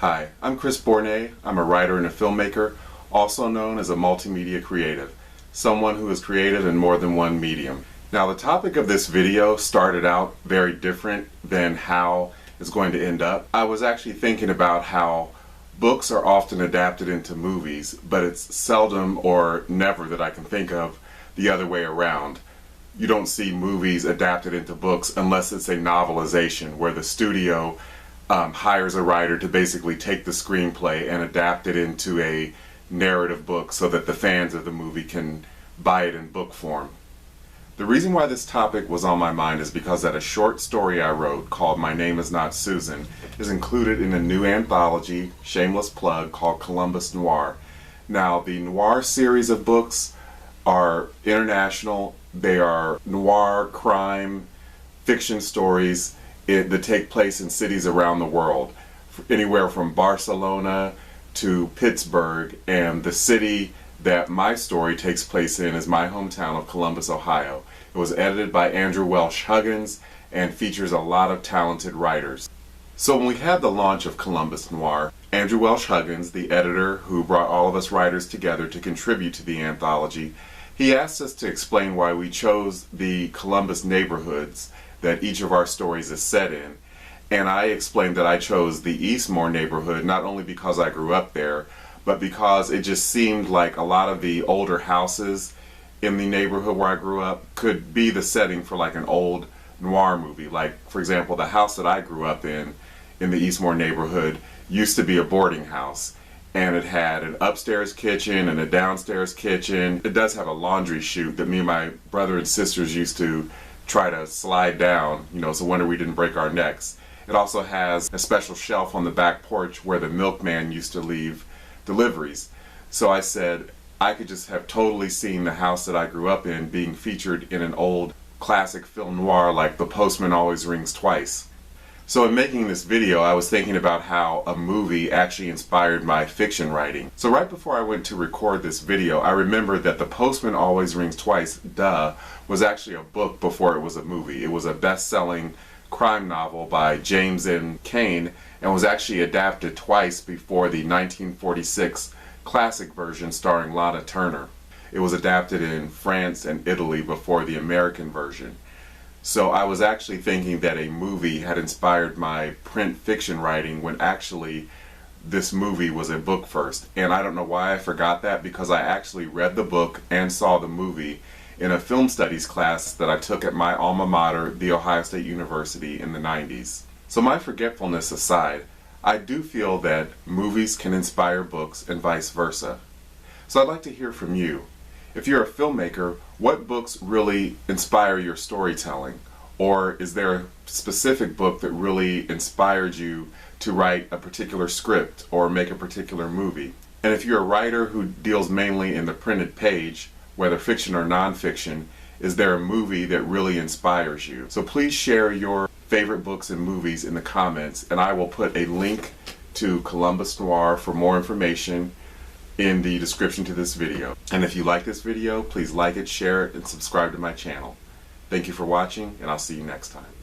Hi, I'm Chris Bournet. I'm a writer and a filmmaker, also known as a multimedia creative, someone who is creative in more than one medium. Now, the topic of this video started out very different than how it's going to end up. I was actually thinking about how books are often adapted into movies, but it's seldom or never that I can think of the other way around. You don't see movies adapted into books unless it's a novelization where the studio hires a writer to basically take the screenplay and adapt it into a narrative book so that the fans of the movie can buy it in book form. The reason why this topic was on my mind is because that a short story I wrote called My Name Is Not Susan is included in a new anthology, shameless plug, called Columbus Noir. Now, the Noir series of books are international. They are noir, crime, fiction stories that take place in cities around the world, anywhere from Barcelona to Pittsburgh, and the city that my story takes place in is my hometown of Columbus, Ohio. It was edited by Andrew Welsh Huggins and features a lot of talented writers. So when we had the launch of Columbus Noir, Andrew Welsh Huggins, the editor who brought all of us writers together to contribute to the anthology, he asked us to explain why we chose the Columbus neighborhoods that each of our stories is set in. And I explained that I chose the Eastmore neighborhood not only because I grew up there, but because it just seemed like a lot of the older houses in the neighborhood where I grew up could be the setting for like an old noir movie. Like, for example, the house that I grew up in the Eastmore neighborhood, used to be a boarding house. And it had an upstairs kitchen and a downstairs kitchen. It does have a laundry chute that me and my brother and sisters used to try to slide down, so wonder we didn't break our necks. It also has a special shelf on the back porch where the milkman used to leave deliveries. So I said I could just have totally seen the house that I grew up in being featured in an old classic film noir like The Postman Always Rings Twice. So in making this video, I was thinking about how a movie actually inspired my fiction writing. So right before I went to record this video, I remembered that The Postman Always Rings Twice, was actually a book before it was a movie. It was a best-selling crime novel by James N. Cain and was actually adapted twice before the 1946 classic version starring Lana Turner. It was adapted in France and Italy before the American version. So I was actually thinking that a movie had inspired my print fiction writing when actually this movie was a book first. And I don't know why I forgot that, because I actually read the book and saw the movie in a film studies class that I took at my alma mater, The Ohio State University, in the 90s. So my forgetfulness aside, I do feel that movies can inspire books and vice versa. So I'd like to hear from you. If you're a filmmaker, what books really inspire your storytelling? Or is there a specific book that really inspired you to write a particular script or make a particular movie? And if you're a writer who deals mainly in the printed page, whether fiction or nonfiction, is there a movie that really inspires you? So please share your favorite books and movies in the comments, and I will put a link to Columbus Noir for more information in the description to this video. And if you like this video, please like it, share it, and subscribe to my channel. Thank you for watching, and I'll see you next time.